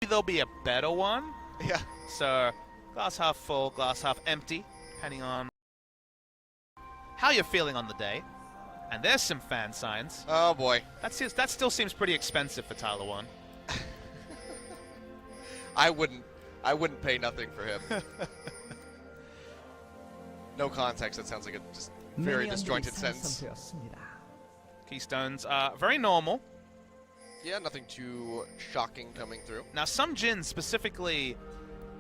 there'll be a better one. Yeah. So glass half full, glass half empty, depending on how you're feeling on the day. And there's some fan signs. Oh boy. That still seems pretty expensive for Tyler 1. I wouldn't pay nothing for him. No context, that sounds like a just very disjointed sentence. Keystones are very normal. Yeah, nothing too shocking coming through. Now some Jhin, specifically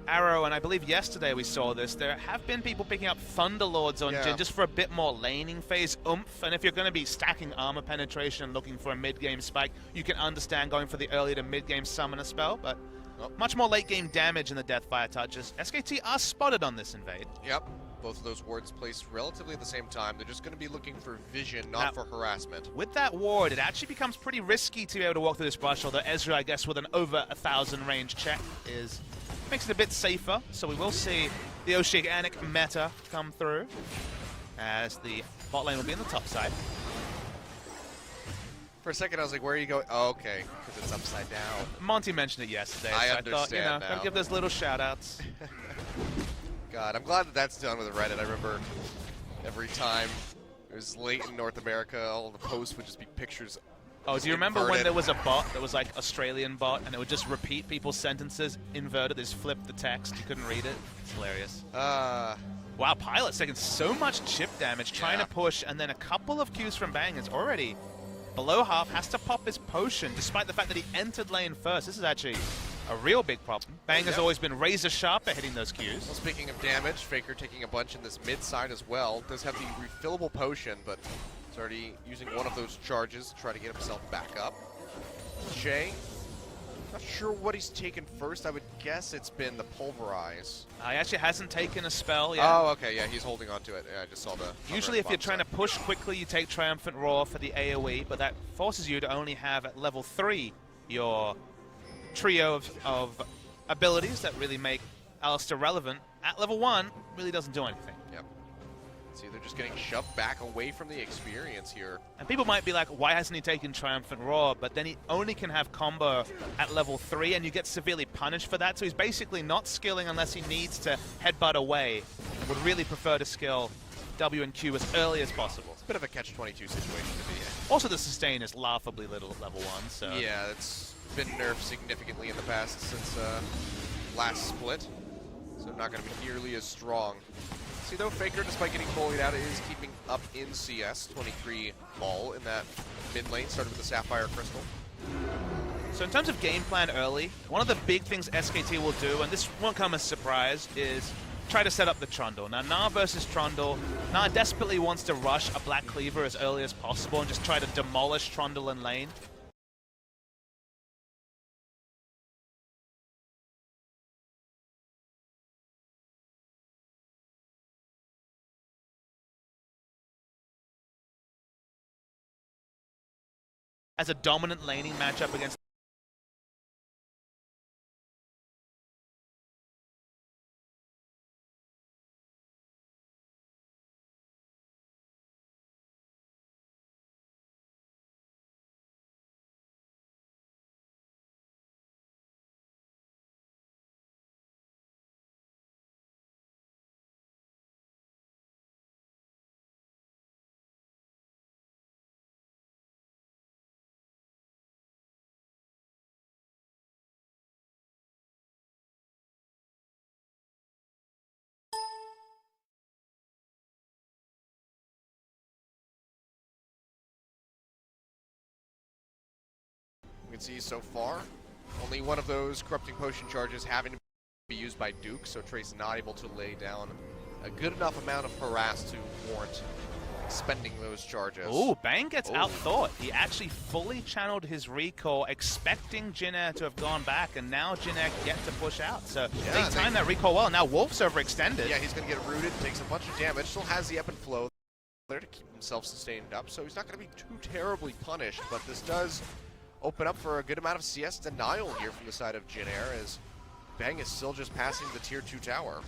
Arrow, and I believe yesterday we saw this, there have been people picking up Thunderlords on Jhin just for a bit more laning phase oomph, and if you're going to be stacking armor penetration and looking for a mid-game spike, you can understand going for the early to mid-game summoner spell, but much more late-game damage in the Deathfire touches. SKT are spotted on this invade. Yep. Both of those wards placed relatively at the same time. They're just going to be looking for vision, not for harassment. With that ward, it actually becomes pretty risky to be able to walk through this brush, although Ezreal, I guess, with an over 1,000 range check makes it a bit safer. So we will see the Oceanic meta come through, as the bot lane will be on the top side. For a second, I was like, where are you going? Oh, okay, because it's upside down. Monty mentioned it yesterday, I so understand I thought, you know, now. gotta give those little shout-outs. God, I'm glad that that's done with Reddit. I remember every time it was late in North America, all the posts would just be pictures. Oh, do you remember when there was a bot that was like Australian bot, and it would just repeat people's sentences inverted? They just flipped the text. You couldn't read it. It's hilarious. Wow, Pilot's taking so much chip damage, trying to push, and then a couple of Qs from Bang is already below half, has to pop his potion, despite the fact that he entered lane first. This is actually a real big problem. Bang has always been razor sharp at hitting those Qs. Well, speaking of damage, Faker taking a bunch in this mid side as well. Does have the refillable potion, but he's already using one of those charges to try to get himself back up. Shay, not sure what he's taken first. I would guess it's been the Pulverize. He actually hasn't taken a spell yet. Oh, okay, yeah, he's holding on to it. Yeah, I just saw the... Usually if you're trying to push quickly, you take Triumphant Roar for the AoE, but that forces you to only have at level 3 your trio of abilities that really make Alistair relevant. At level 1, really doesn't do anything. Yep. See, they're just getting shoved back away from the experience here. And people might be like, why hasn't he taken Triumphant Roar? But then he only can have combo at level 3, and you get severely punished for that. So he's basically not skilling unless he needs to headbutt away. Would really prefer to skill W and Q as early as possible. It's a bit of a catch-22 situation to be in. Also, the sustain is laughably little at level 1, so... Yeah, it's been nerfed significantly in the past since last split. So not going to be nearly as strong. See, though, Faker, despite getting bullied out, is keeping up in CS. 23 ball in that mid lane, started with the Sapphire Crystal. So in terms of game plan early, one of the big things SKT will do, and this won't come as a surprise, is try to set up the Trundle. Now, Gnar versus Trundle, Gnar desperately wants to rush a Black Cleaver as early as possible and just try to demolish Trundle in lane. As a dominant laning matchup against You can see so far, only one of those Corrupting Potion charges having to be used by Duke, so Trace not able to lay down a good enough amount of harass to warrant expending those charges. Ooh, Bang gets outthought. He actually fully channeled his recall, expecting Jhin to have gone back, and now Jhin get to push out. So they timed that recall well. Now Wolf's overextended. Yeah, he's going to get rooted, takes a bunch of damage, still has the Ebb and Flow there to keep himself sustained up, so he's not going to be too terribly punished, but this does open up for a good amount of CS denial here from the side of Jhin, as Bang is still just passing the tier 2 tower.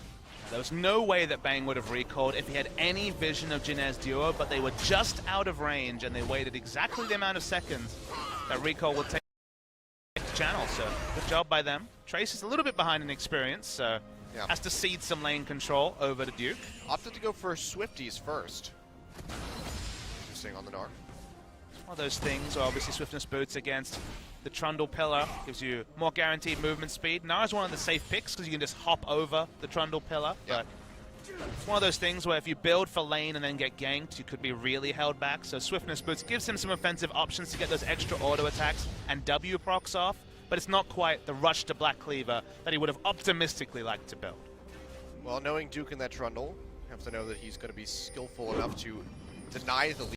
There was no way that Bang would have recalled if he had any vision of Jhin's duo, but they were just out of range and they waited exactly the amount of seconds that recall would take to channel, so good job by them. Trace is a little bit behind in experience, so has to cede some lane control over to Duke. Opted to go for Swifties first. Interesting on the Gnar. One of those things where obviously Swiftness boots against the Trundle Pillar gives you more guaranteed movement speed. Gnar is one of the safe picks because you can just hop over the Trundle Pillar. But it's one of those things where if you build for lane and then get ganked, you could be really held back. So Swiftness boots gives him some offensive options to get those extra auto attacks and W procs off, but it's not quite the rush to Black Cleaver that he would have optimistically liked to build. Well, knowing Duke in that Trundle, you have to know that he's going to be skillful enough to deny the leap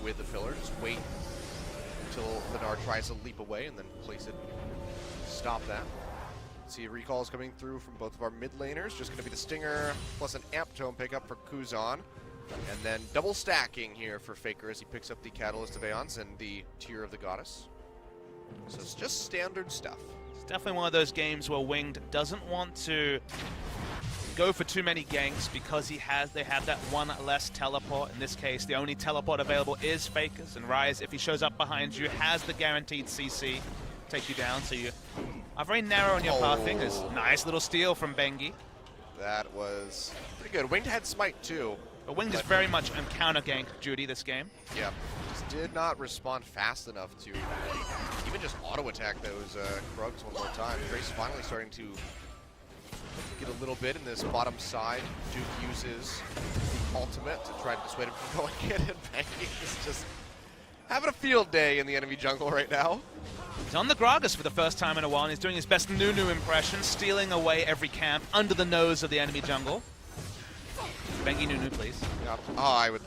with the pillar. Just wait until the Gnar tries to leap away and then place it, stop that. See recalls coming through from both of our mid laners. Just going to be the Stinger plus an Amp Tome pickup for KUZAN. And then double stacking here for Faker as he picks up the Catalyst of Aeons and the Tear of the Goddess. So it's just standard stuff. It's definitely one of those games where Winged doesn't want to go for too many ganks because they have that one less teleport. In this case, the only teleport available is Faker's, and ryze, if he shows up behind you, has the guaranteed CC, take you down, so you are very narrow on your pathing. There's nice little steal from Bengi. That was pretty good. Winged had Smite too. But Winged is very much on counter gank duty this game. Yeah, just did not respond fast enough to even just auto attack those Krugs one more time. Trace finally starting to get a little bit in this bottom side. Duke uses the ultimate to try to dissuade him from going in, and Bengi is just having a field day in the enemy jungle right now. He's on the Gragas for the first time in a while, and he's doing his best Nunu impression, stealing away every camp under the nose of the enemy jungle. Bengi Nunu, please. Yep. Oh, I would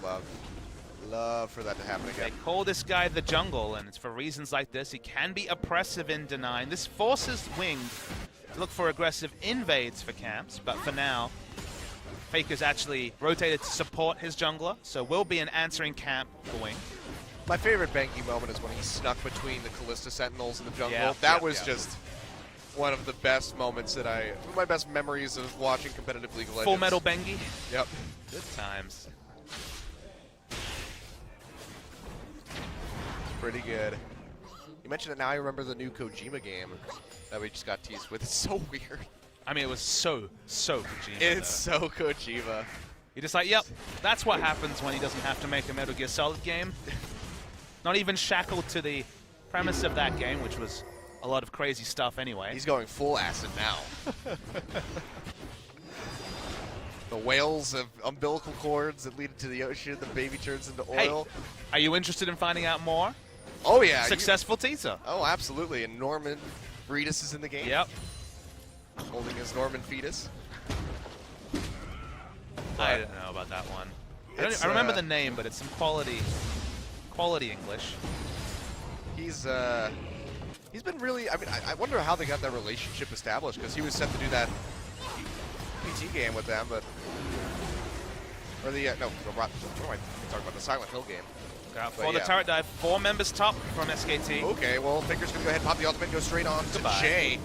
love for that to happen again. They call this guy the jungle, and it's for reasons like this. He can be oppressive in denying. This forces Winged to look for aggressive invades for camps, but for now, Faker's actually rotated to support his jungler, so will be an answering camp for Winged. My favorite Bengi moment is when he snuck between the Callista Sentinels in the jungle. Yeah, that was just one of the best moments that one of my best memories of watching competitive League of Legends. Full Metal Bengi? Yep. Good times. Pretty good. You mentioned it now, I remember the new Kojima game that we just got teased with. It's so weird. I mean, it was so Kojima. It's so Kojima. You're just like, yep, that's what happens when he doesn't have to make a Metal Gear Solid game. Not even shackled to the premise of that game, which was a lot of crazy stuff anyway. He's going full acid now. The whales of umbilical cords that lead into the ocean, the baby turns into oil. Hey, are you interested in finding out more? Oh yeah. Successful teaser. Oh, absolutely. And Norman Reedus is in the game. Yep. Holding his Norman fetus. I don't know about that one. I remember the name, but it's some quality English. He's been really, I mean, I wonder how they got that relationship established, because he was set to do that PT game with them, but, or the, no, what am I talking about, the Silent Hill game. For the turret dive, 4 members top from SKT. Okay, well, Faker's going to go ahead and pop the ultimate, go straight on to Jay.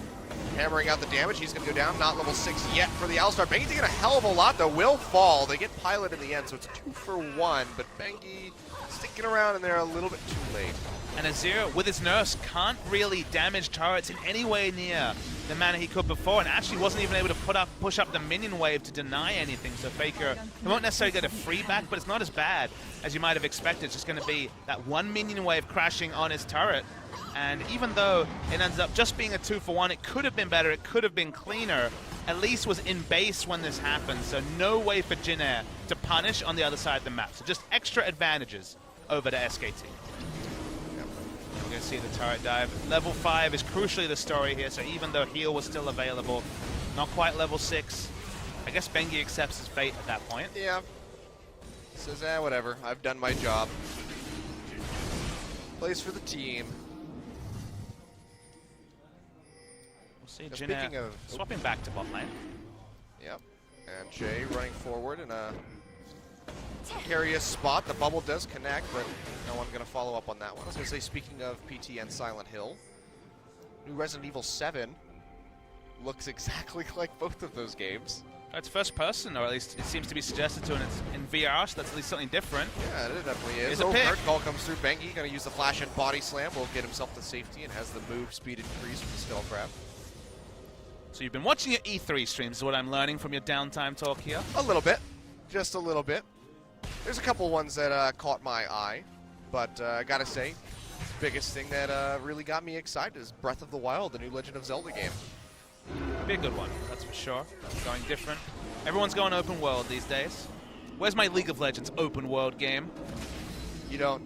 Hammering out the damage, he's going to go down, not level 6 yet for the Alistar. Bengi taking a hell of a lot, though, will fall. They get Pilot in the end, so it's 2 for 1, but Bengi sticking around in there a little bit too late. And Azir, with his nurse, can't really damage turrets in any way near the manner he could before, and actually wasn't even able to push up the minion wave to deny anything. So Faker, he won't necessarily get a free back, but it's not as bad as you might have expected. It's just going to be that one minion wave crashing on his turret. And even though it ends up just being a 2 for 1, it could have been better, it could have been cleaner. At least was in base when this happened, so no way for Jhin to punish on the other side of the map. So just extra advantages over to SKT. We're going to see the turret dive. Level 5 is crucially the story here, so even though heal was still available, not quite level 6, I guess Bengi accepts his fate at that point. Yeah. Says, whatever, I've done my job. Plays for the team. We'll see Jhin swapping back to bot lane. Yep. And Jay running forward in a precarious spot. The bubble does connect, but no one going to follow up on that one. I was going to say, speaking of PT and Silent Hill, new Resident Evil 7 looks exactly like both of those games. It's first person, or at least it seems to be suggested to, and it's in VR, so that's at least something different. Yeah, it definitely is. It's a pick. Card call comes through. Bengi going to use the flash and body slam. Will get himself to safety and has the move speed increase with the Spellcraft. So you've been watching your E3 streams, is what I'm learning from your downtime talk here? A little bit. Just a little bit. There's a couple ones that caught my eye, but I gotta say, the biggest thing that really got me excited is Breath of the Wild, the new Legend of Zelda game. Be a good one, that's for sure. Going different. Everyone's going open world these days. Where's my League of Legends open world game? You don't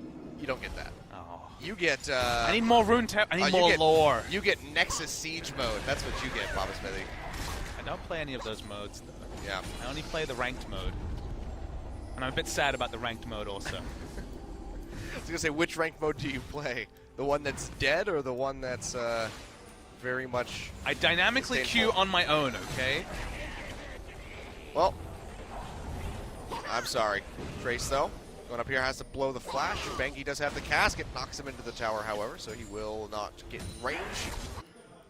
get that. Oh. You get. I need more I need more lore. You get Nexus Siege mode. That's what you get, Papa Smithy. I don't play any of those modes, though. Yeah. I only play the ranked mode. And I'm a bit sad about the ranked mode also. I was gonna say, which ranked mode do you play? The one that's dead or the one that's very much... I dynamically queue on my own, okay? Well, I'm sorry. Trace, though, going up here has to blow the flash. Bengi does have the casket, knocks him into the tower, however, so he will not get in range.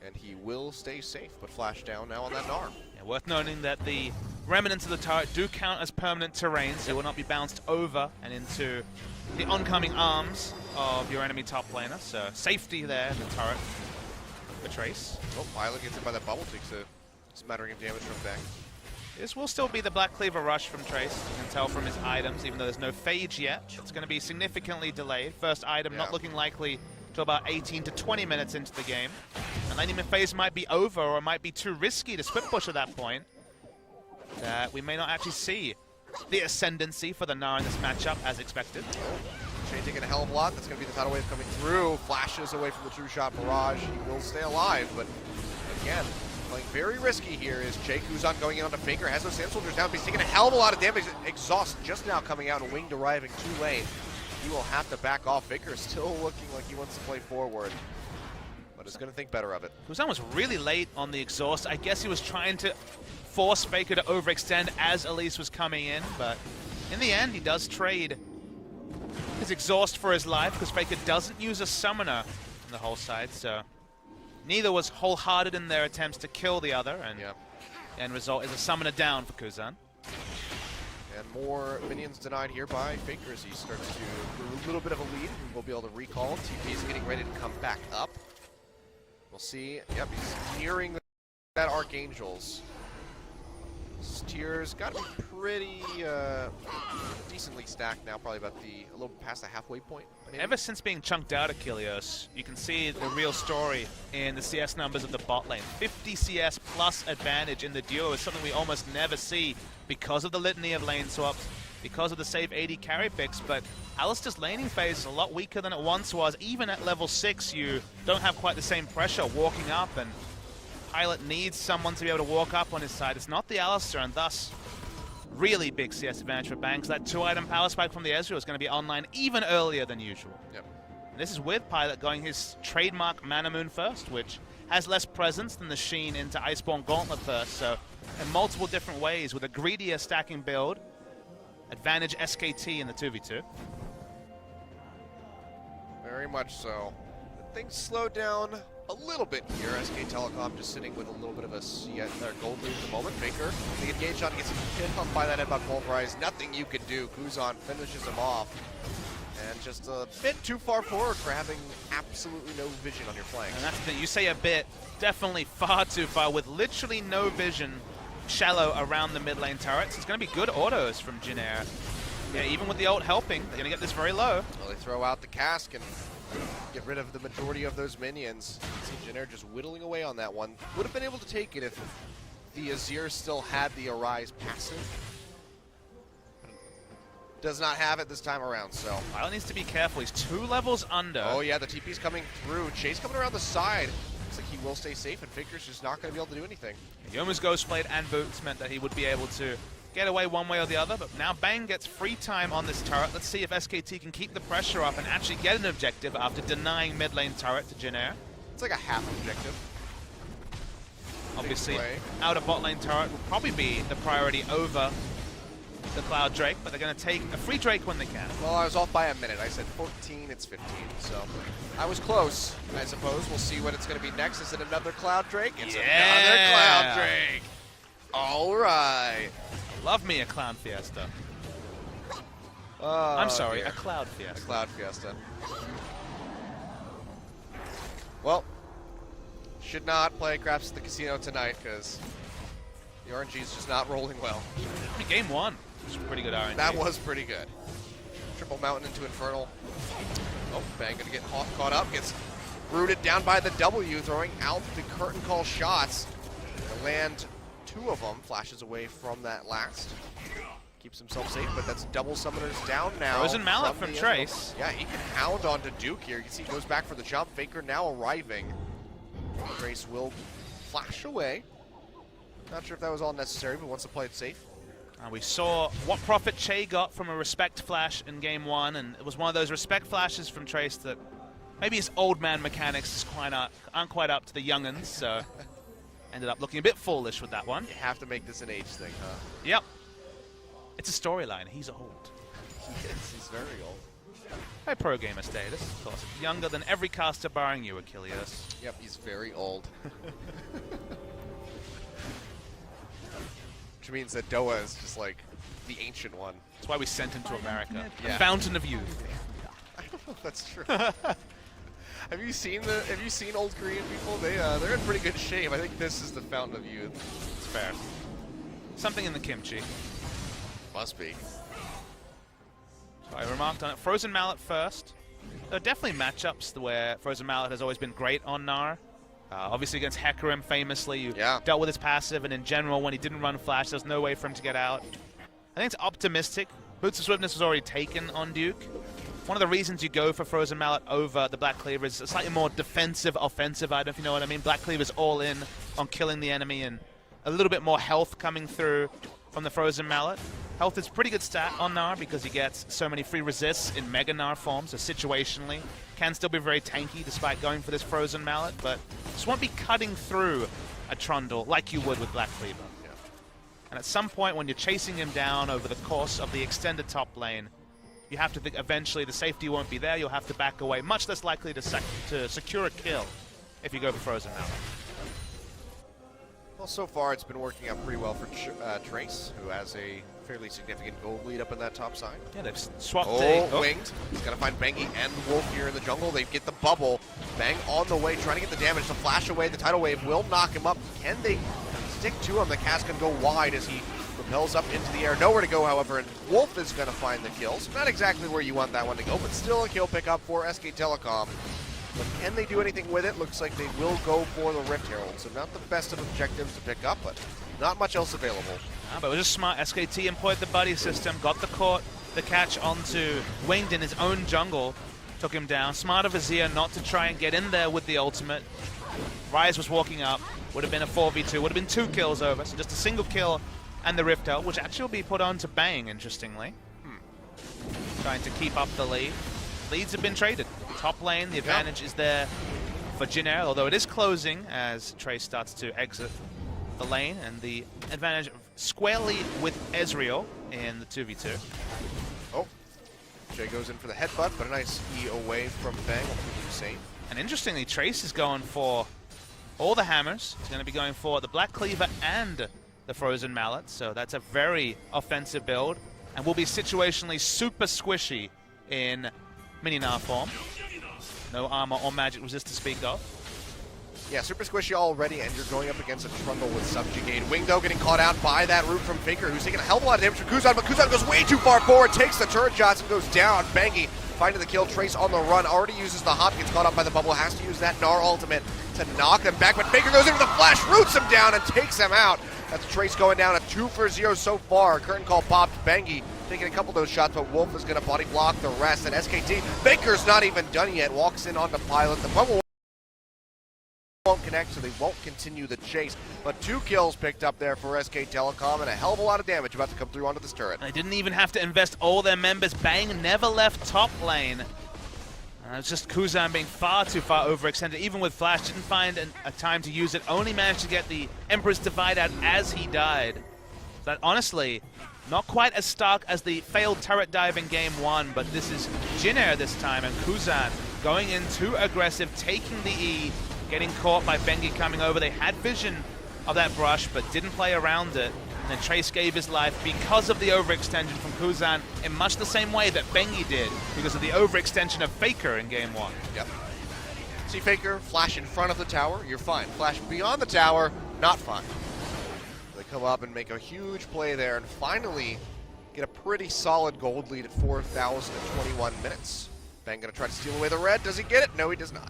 And he will stay safe, but flash down now on that Gnar. Yeah, worth noting that the remnants of the turret do count as permanent terrain, so it will not be bounced over and into the oncoming arms of your enemy top laner. So safety there in the turret for Trace. Oh, Violet gets hit by that bubble, takes a smattering of damage from Bang. This will still be the Black Cleaver rush from Trace. You can tell from his items, even though there's no phage yet. It's going to be significantly delayed. First item not looking likely till about 18 to 20 minutes into the game. And laning phase might be over, or it might be too risky to split push at that point. That we may not actually see the ascendancy for the Gnar in this matchup as expected. Jhin taking a hell of a lot. That's going to be the tidal wave coming through. Flashes away from the true shot barrage. He will stay alive, but again, playing very risky here is KUZAN going in onto Faker. Has those Sand Soldiers down, but he's taking a hell of a lot of damage. Exhaust just now coming out and Winged arriving too late. He will have to back off. Faker is still looking like he wants to play forward, but is going to think better of it. KUZAN was really late on the exhaust. I guess he was trying to force Faker to overextend as Elise was coming in, but in the end, he does trade his exhaust for his life because Faker doesn't use a summoner on the whole side, so neither was wholehearted in their attempts to kill the other, and end result is a summoner down for KUZAN. And more minions denied here by Faker as he starts to a little bit of a lead. We'll be able to recall. TP is getting ready to come back up. We'll see. Yep, he's nearing that Archangels. His tier's got to be pretty decently stacked now, probably about a little past the halfway point. Maybe. Ever since being chunked out of Kilios, you can see the real story in the CS numbers of the bot lane. 50 CS plus advantage in the duo is something we almost never see because of the litany of lane swaps, because of the save 80 carry picks, but Alistar's laning phase is a lot weaker than it once was. Even at level 6, you don't have quite the same pressure walking up, and Pilot needs someone to be able to walk up on his side. It's not the Alistar, and thus really big CS advantage for Banks. That 2-item power spike from the Ezreal is going to be online even earlier than usual. Yep. And this is with Pilot going his trademark Mana Moon first, which has less presence than the Sheen into Iceborne Gauntlet first. So in multiple different ways with a greedier stacking build, advantage SKT in the 2v2. Very much so. Things slowed down a little bit here. SK Telecom just sitting with a little bit of a gold lead at the moment. Faker, they engage on, gets hit up by that headbutt pulverize. Nothing you can do. KUZAN finishes him off. And just a bit too far forward for having absolutely no vision on your flank. And that's the thing. You say a bit, definitely far too far with literally no vision shallow around the mid lane turrets. It's going to be good autos from Jhin. Yeah, even with the ult helping, they're going to get this very low. Well, they throw out the cask and get rid of the majority of those minions. See Jhin just whittling away on that one. Would have been able to take it if the Azir still had the Ryze passive. Does not have it this time around, so. Pilot needs to be careful. He's 2 levels under. Oh yeah, the TP's coming through. Chase coming around the side. Looks like he will stay safe, and Faker's just not going to be able to do anything. Yomu's Ghostblade and Boots meant that he would be able to get away one way or the other, but now Bang gets free time on this turret. Let's see if SKT can keep the pressure up and actually get an objective after denying mid lane turret to Jhin. It's like a half objective. Obviously, outer bot lane turret will probably be the priority over the Cloud Drake, but they're going to take a free Drake when they can. Well, I was off by a minute. I said 14, it's 15, so I was close, I suppose. We'll see what it's going to be next. Is it another Cloud Drake? It's another Cloud Drake. All right. Love me a clown fiesta. Oh, I'm sorry, dear. a cloud fiesta. A cloud fiesta. Well, should not play craps at the casino tonight because the RNG is just not rolling well. I mean, game one was pretty good RNG. That was pretty good. Triple mountain into Infernal. Oh, Bang gonna get caught up. Gets rooted down by the W, throwing out the curtain call shots. Gonna land 2 of them. Flashes away from that last. Keeps himself safe, but that's double summoners down now. Frozen Mallet from Trace. Yeah, he can hound onto Duke here. You can see he goes back for the jump. Faker now arriving. Trace will flash away. Not sure if that was all necessary, but wants to play it safe. We saw what profit Che got from a respect flash in game 1, and it was one of those respect flashes from Trace that maybe his old man mechanics aren't quite up to the young'uns, so ended up looking a bit foolish with that one. You have to make this an age thing, huh? Yep. It's a storyline. He's old. He's very old. By pro gamer status, of course. Younger than every caster barring you, Achilles. Yep, he's very old. Which means that Doa is just like the ancient one. That's why we sent him to America. Yeah. Fountain of youth. I don't know if that's true. Have you seen old Korean people? They're in pretty good shape. I think this is the fountain of youth. It's fair. Something in the kimchi. Must be. So I remarked on it. Frozen Mallet first. There are definitely matchups where Frozen Mallet has always been great on Gnar. Obviously against Hecarim famously, you dealt with his passive, and in general when he didn't run Flash, there's no way for him to get out. I think it's optimistic. Boots of Swiftness was already taken on Duke. One of the reasons you go for Frozen Mallet over the Black Cleaver is a slightly more defensive, offensive item, if you know what I mean. Black Cleaver's all in on killing the enemy, and a little bit more health coming through from the Frozen Mallet. Health is pretty good stat on Gnar because he gets so many free resists in Mega Gnar form, so situationally can still be very tanky despite going for this Frozen Mallet, but just won't be cutting through a Trundle like you would with Black Cleaver. Yeah. And at some point when you're chasing him down over the course of the extended top lane, you have to think eventually the safety won't be there, you'll have to back away, much less likely to secure a kill if you go for Frozen Mallet. Well, so far it's been working out pretty well for Trace, who has a fairly significant gold lead up in that top side. Yeah, they've swapped winged. He's going to find Bengi and Wolf here in the jungle. They get the bubble. Bang on the way, trying to get the damage. The flash away. The tidal wave will knock him up. Can they stick to him? The cast can go wide as he propels up into the air. Nowhere to go, however, and Wolf is going to find the kills. Not exactly where you want that one to go, but still a kill pickup for SK Telecom. But can they do anything with it? Looks like they will go for the Rift Herald. So not the best of objectives to pick up, but not much else available. But it was just smart. SKT employed the buddy system, got the catch onto Winged in his own jungle, took him down. Smart of Azir not to try and get in there with the ultimate. Ryze was walking up, would have been a 4v2, would have been 2 kills over, so just a single kill and the Rift Herald, which actually will be put on to Bang, interestingly. Trying to keep up the lead. Leads have been traded. Top lane, the advantage is there for Jhin, although it is closing as Trace starts to exit the lane, and the advantage squarely with Ezreal in the 2v2. Oh, Jay goes in for the headbutt, but a nice E away from Bang. Will keep him safe. And interestingly, Trace is going for all the hammers. He's going to be going for the Black Cleaver and the Frozen Mallet, so that's a very offensive build, and will be situationally super squishy in mini-Gnar form. No armor or magic resist to speak of. Yeah, super squishy already, and you're going up against a Trundle with Subjugate. Wing, though, getting caught out by that root from Faker, who's taking a hell of a lot of damage from KUZAN, but KUZAN goes way too far forward, takes the turret shots, and goes down. Bangy finding the kill. Trace on the run, already uses the hop, gets caught up by the bubble, has to use that Gnar ultimate to knock them back, but Faker goes in with the flash, roots him down, and takes him out. That's Trace going down at 2 for 0 so far. Curtain call popped. Bangy taking a couple of those shots, but Wolf is going to body block the rest. And SKT, Baker's not even done yet. Walks in onto Pilot. The bubble won't connect, so they won't continue the chase. But 2 kills picked up there for SK Telecom, and a hell of a lot of damage about to come through onto this turret. They didn't even have to invest all their members. Bang never left top lane. It's just KUZAN being far too far overextended, even with Flash. Didn't find a time to use it. Only managed to get the Emperor's Divide out as he died. That honestly, not quite as stark as the failed turret dive in game 1, but this is Jhin this time, and KUZAN going in too aggressive, taking the E, getting caught by Bengi coming over. They had vision of that brush, but didn't play around it. And then Trace gave his life because of the overextension from KUZAN in much the same way that Bengi did because of the overextension of Faker in game 1. Yep. See Faker, flash in front of the tower, you're fine. Flash beyond the tower, not fine. They come up and make a huge play there and finally get a pretty solid gold lead at 4,021 minutes. Bang gonna try to steal away the red. Does he get it? No, he does not.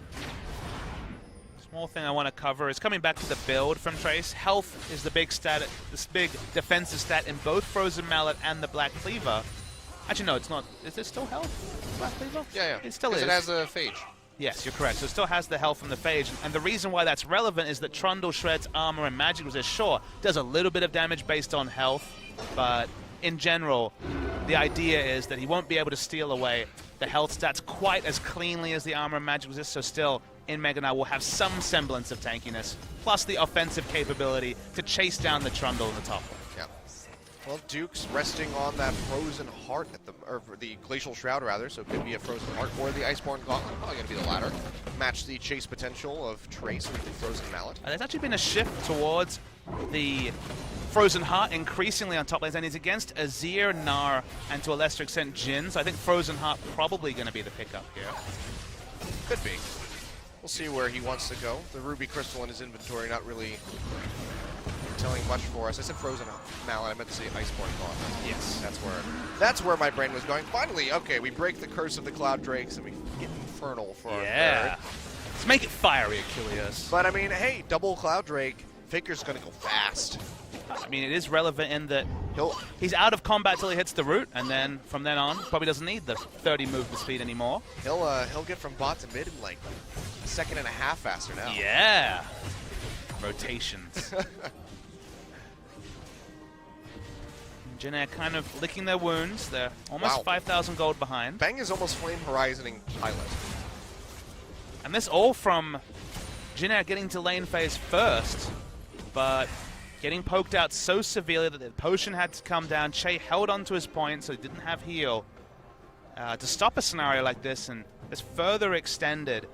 Small thing I want to cover is coming back to the build from Trace. Health is the big stat, this big defensive stat in both Frozen Mallet and the Black Cleaver. Actually, no, it's not. Is it still health? Black Cleaver? Yeah. It still is. It has a phage. Yes, you're correct. So it still has the health from the phage. And the reason why that's relevant is that Trundle shreds armor and magic resist. Sure, does a little bit of damage based on health, but in general, the idea is that he won't be able to steal away the health stats quite as cleanly as the armor and magic resist. So still, in Mega Knight will have some semblance of tankiness, plus the offensive capability to chase down the Trundle in the top lane. Yeah. Well, Duke's resting on that Frozen Heart, or the Glacial Shroud rather, so it could be a Frozen Heart or the Iceborne Gauntlet. Probably going to be the latter. Match the chase potential of Trace with the Frozen Mallet. There's actually been a shift towards the Frozen Heart increasingly on top lanes, and he's against Azir, Gnar, and to a lesser extent Jhin, so I think Frozen Heart probably going to be the pickup here. Could be. We'll see where he wants to go. The Ruby Crystal in his inventory not really telling much for us. I said Frozen Mallet, I meant to say Iceborne Gauntlet. Yes. That's where my brain was going. Finally, okay, we break the curse of the Cloud Drakes and we get Infernal for our third. Let's make it fiery, Achilles. But I mean, hey, double Cloud Drake, Faker's gonna go fast. I mean, it is relevant in that he's out of combat till he hits the root, and then from then on, probably doesn't need the 30 movement speed anymore. He'll get from bot to mid in like a second and a half faster now. Yeah. Rotations. Jhin kind of licking their wounds. They're almost 5,000 gold behind. Bang is almost Flame Horizoning Pilot. And this all from Jhin getting to lane phase first, but getting poked out so severely that the potion had to come down. Che held onto his point, so he didn't have heal to stop a scenario like this, and it's further extended.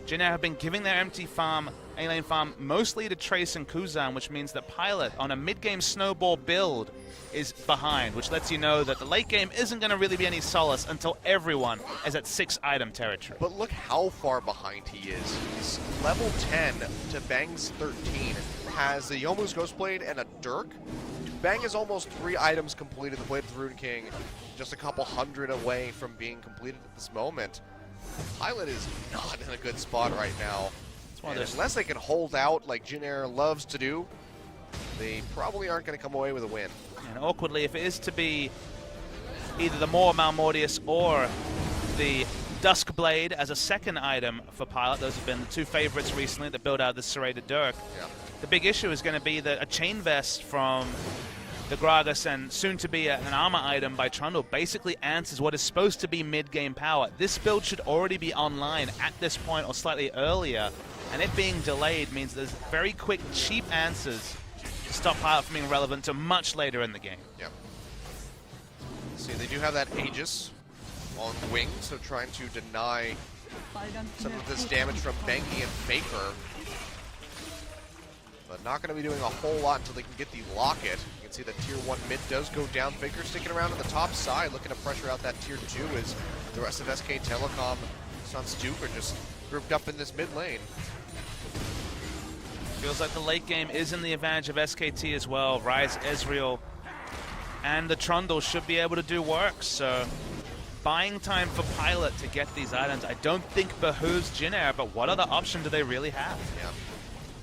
Jhin have been giving their empty farm, A-lane farm, mostly to Trace and KUZAN, which means that Pilot on a mid-game snowball build is behind, which lets you know that the late game isn't going to really be any solace until everyone is at 6-item territory. But look how far behind he is. He's level 10 to Bang's 13. Has the Yomu's Ghostblade and a Dirk. Bang is almost 3 items completed. The Blade of the Rune King just a couple hundred away from being completed at this moment. Pilot is not in a good spot right now. And unless they can hold out like Jhin loves to do, they probably aren't going to come away with a win. And awkwardly, if it is to be either the Maw Malmortius or the Duskblade as a second item for Pilot, those have been the 2 favorites recently that build out the Serrated Dirk. Yeah. The big issue is going to be that a Chain Vest from the Gragas and soon to be an armor item by Trundle basically answers what is supposed to be mid-game power. This build should already be online at this point or slightly earlier, and it being delayed means there's very quick, cheap answers to stop Pilot from being relevant to much later in the game. Yep. See, they do have that Aegis on wing, so trying to deny some of this damage from Bengi and Faker. But not going to be doing a whole lot until they can get the Locket. You can see that Tier 1 mid does go down. Faker sticking around on the top side, looking to pressure out that Tier 2 as the rest of SK Telecom, Sun Duke are just grouped up in this mid lane. Feels like the late game is in the advantage of SKT as well. Ryze, Ezreal, and the Trundle should be able to do work, so buying time for Pilot to get these items I don't think behooves Jhin, but what other option do they really have? Yeah.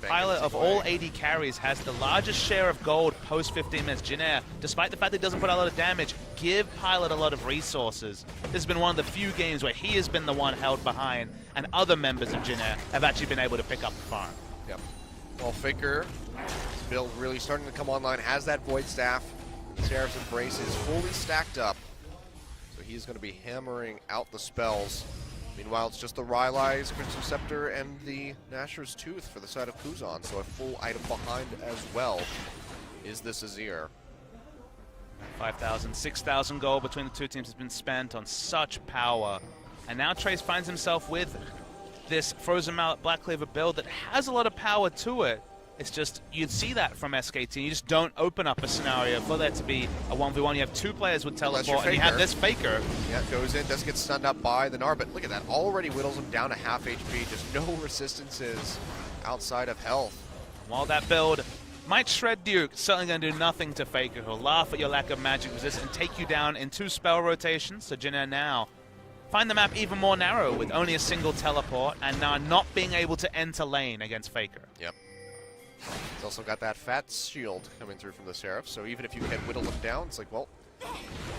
Pilot of all AD carries has the largest share of gold post 15 minutes. Jhin, despite the fact that he doesn't put a lot of damage, give Pilot a lot of resources. This has been one of the few games where he has been the one held behind, and other members of Jhin have actually been able to pick up the farm. Yep. Well, Faker, his build really starting to come online, has that Void Staff, Seraph's Embrace is fully stacked up, so he's going to be hammering out the spells. Meanwhile, it's just the Ryze, Crimson Scepter, and the Nashor's Tooth for the side of KUZAN, so a full item behind as well is this Azir. 5,000, 6,000 gold between the two teams has been spent on such power. And now Trace finds himself with this Frozen Mallet Black Cleaver build that has a lot of power to it, It's just, you'd see that from SKT. You just don't open up a scenario for there to be a 1v1. You have 2 players with teleport, and you have this Faker. Yeah, goes in, does get stunned up by the Gnar, but look at that. Already whittles him down to half HP. Just no resistances outside of health. While that build might shred Duke, certainly going to do nothing to Faker. He'll laugh at your lack of magic resistance and take you down in 2 spell rotations. So Jhin now find the map even more narrow with only a single teleport, and now not being able to enter lane against Faker. Yep. He's also got that fat shield coming through from the Seraph, so even if you can whittle him down, it's like, well,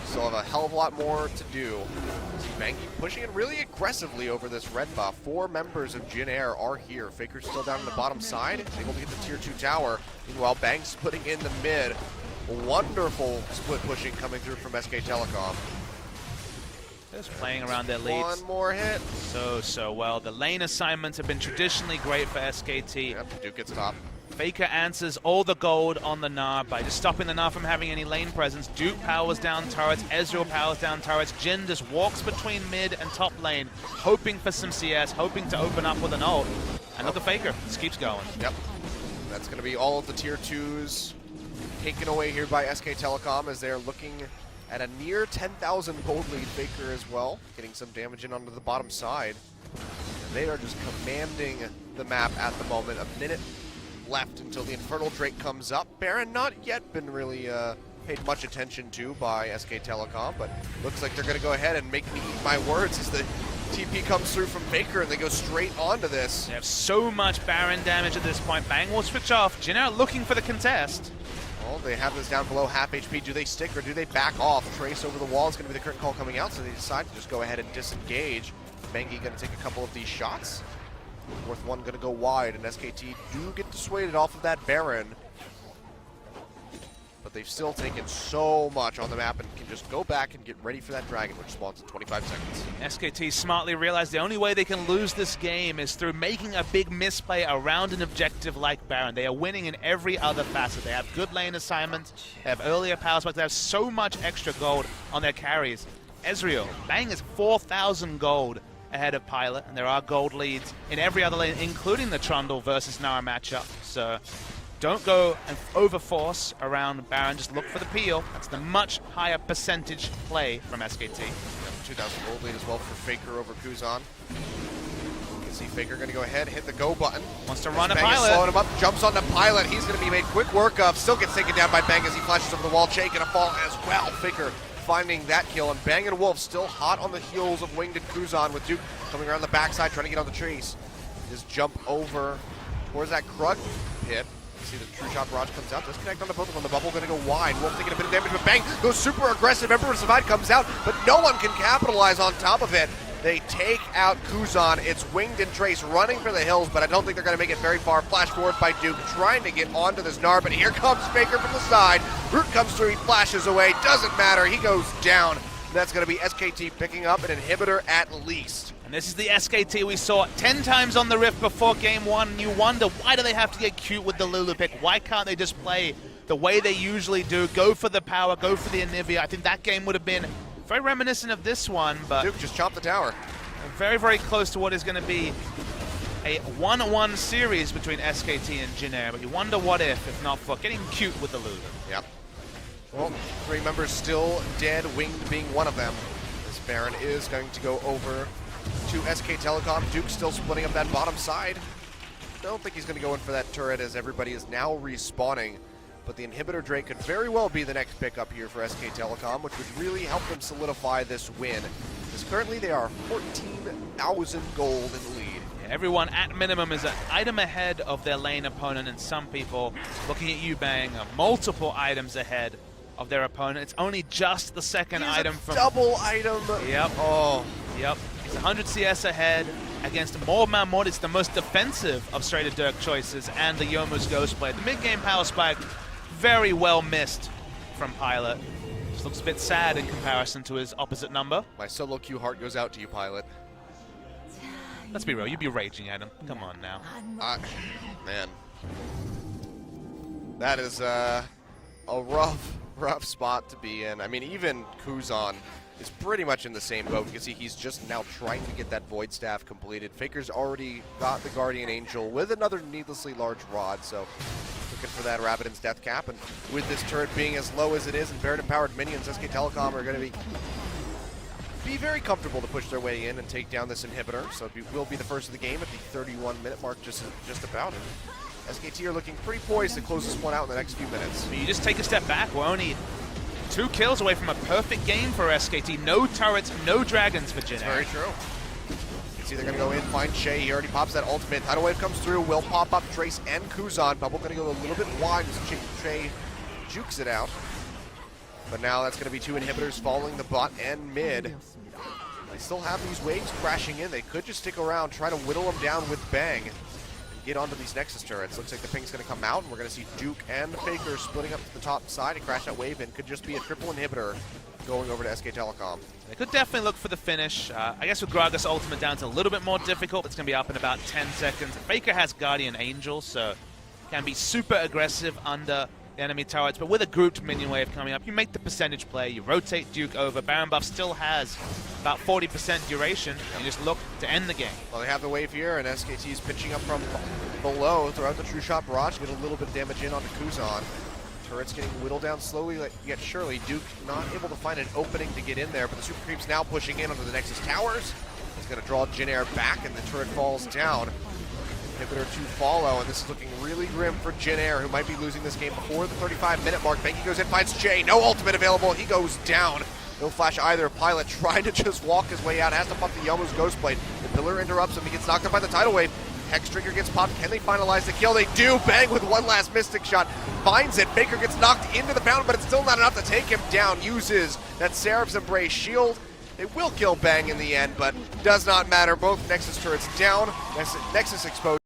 still have a hell of a lot more to do. See Bangi pushing it really aggressively over this red buff. 4 members of Jhin Air are here. Faker's still down on the bottom side, able to get the tier 2 tower. Meanwhile, Bang's putting in the mid. Wonderful split pushing coming through from SK Telecom. Just playing around their leads. One more hit. So well. The lane assignments have been traditionally great for SKT. Yep, Duke gets top. Faker answers all the gold on the Gnar by just stopping the Gnar from having any lane presence. Duke powers down turrets, Ezreal powers down turrets. Jhin just walks between mid and top lane, hoping for some CS, hoping to open up with an ult. And look at Faker, just keeps going. Yep. That's going to be all of the tier 2s taken away here by SK Telecom as they're looking at a near 10,000 gold lead. Faker as well, getting some damage in onto the bottom side. And they are just commanding the map at the moment. A minute left until the Infernal Drake comes up. Baron not yet been really paid much attention to by SK Telecom, but looks like they're going to go ahead and make me eat my words as the TP comes through from Faker and they go straight onto this. They have so much Baron damage at this point. Bang will switch off. Jhin are looking for the contest. Well, they have this down below half HP. Do they stick or do they back off? Trace over the wall is going to be the current call coming out, so they decide to just go ahead and disengage. Bangi going to take a couple of these shots. Fourth one going to go wide, and SKT do get dissuaded off of that Baron. But they've still taken so much on the map and can just go back and get ready for that dragon, which spawns in 25 seconds. SKT smartly realized the only way they can lose this game is through making a big misplay around an objective like Baron. They are winning in every other facet. They have good lane assignments, they have earlier power spikes, they have so much extra gold on their carries. Ezreal, Bang is 4,000 gold ahead of Pilot, and there are gold leads in every other lane, including the Trundle versus Gnar matchup. So don't go and overforce around Baron, just look for the peel. That's the much higher percentage play from SKT. 2,000 gold lead as well for Faker over KUZAN. You can see Faker going to go ahead, hit the go button. Wants to run a Bang is Pilot. slowing him up, jumps on the Pilot. He's going to be made quick work of. Still gets taken down by Bang as he flashes over the wall. Jay going to fall as well. Faker finding that kill, and Bang and Wolf still hot on the heels of Winged and KUZAN, with Duke coming around the backside trying to get on the Trace. Just jump over towards that Krug pit. You see the True Shot Barrage comes out, disconnect on the both of them. The bubble going to go wide. Wolf taking a bit of damage, but Bang goes super aggressive. Emperor's Divide comes out, but no one can capitalize on top of it. They take out KUZAN. It's Winged and Trace running for the hills, but I don't think they're going to make it very far. Flash forward by Duke, trying to get onto this Gnar, but here comes Faker from the side. Root comes through, he flashes away. Doesn't matter, he goes down. That's going to be SKT picking up an inhibitor at least. And this is the SKT we saw 10 times on the Rift before game 1, and you wonder, why do they have to get cute with the Lulu pick? Why can't they just play the way they usually do? Go for the power, go for the Anivia. I think that game would have been very reminiscent of this one, but Duke just chopped the tower. Very, very close to what is going to be a 1-1 series between SKT and Jhin Air, but you wonder what if not for getting cute with the Lulu. Yep. Well, 3 members still dead, Winged being one of them. This Baron is going to go over to SK Telecom. Duke still splitting up that bottom side. Don't think he's going to go in for that turret as everybody is now respawning. But the Inhibitor Drake could very well be the next pickup here for SK Telecom, which would really help them solidify this win. Because currently they are 14,000 gold in the lead. Yeah, everyone at minimum is an item ahead of their lane opponent, and some people, looking at you, Bang, are multiple items ahead of their opponent. It's only just the second item from double item. Yep. Oh. Yep. He's 100 CS ahead against More Mahmoud. It's the most defensive of Straighter Dirk choices, and the Yomu's Ghostblade. The mid-game power spike, very well missed from Pilot. Just looks a bit sad in comparison to his opposite number. My solo queue heart goes out to you, Pilot. Let's be real, you'd be raging at him. Come on now. Man. That is a rough spot to be in. I mean, even KUZAN is pretty much in the same boat. You can see he's just now trying to get that Void Staff completed. Faker's already got the Guardian Angel with another needlessly large rod, so looking for that Rabbidan's death cap. And with this turret being as low as it is and Baron-empowered minions, SK Telecom are going to be very comfortable to push their way in and take down this inhibitor. So it will be the first of the game at the 31-minute mark, just about. And SKT are looking pretty poised to close this one out in the next few minutes. You just take a step back. We're only 2 kills away from a perfect game for SKT. No turrets, no dragons for Jhin. Very true. You can see they're going to go in, find Shay. He already pops that ultimate. Tidal Wave comes through, will pop up Trace and KUZAN. Bubble going to go a little bit wide as Shay jukes it out. But now that's going to be 2 inhibitors following the bot and mid. They still have these waves crashing in. They could just stick around, try to whittle them down with Bang, and get onto these Nexus turrets. Looks like the ping's going to come out, and we're going to see Duke and Faker splitting up to the top side and crash that wave in. Could just be a triple inhibitor going over to SK Telecom. They could definitely look for the finish. I guess with Gragas ultimate down, it's a little bit more difficult. It's going to be up in about 10 seconds. Faker has Guardian Angel, so can be super aggressive under enemy turrets, but with a grouped minion wave coming up, you make the percentage play, you rotate Duke over. Baron buff still has about 40% duration, and you just look to end the game. Well, they have the wave here, and SKT is pitching up from below, throw out the True Shot Barrage, get a little bit of damage in onto KUZAN. Turret's getting whittled down slowly yet surely. Duke not able to find an opening to get in there, but the Super Creep's now pushing in onto the Nexus Towers. He's going to draw Jhin back, and the turret falls down. Inhibitor to follow, and this is looking really grim for Jhin, who might be losing this game before the 35-minute mark. Benki goes in, finds Jay, no ultimate available, he goes down. No flash either. Pilot trying to just walk his way out, has to pump the Yomu's Ghostblade. The pillar interrupts him, he gets knocked up by the Tidal Wave. Hex Trigger gets popped, can they finalize the kill? They do. Bang with one last Mystic Shot, finds it. Faker gets knocked into the fountain, but it's still not enough to take him down. Uses that Seraph's Embrace shield. It will kill Bang in the end, but does not matter. Both Nexus turrets down. Nexus exposed.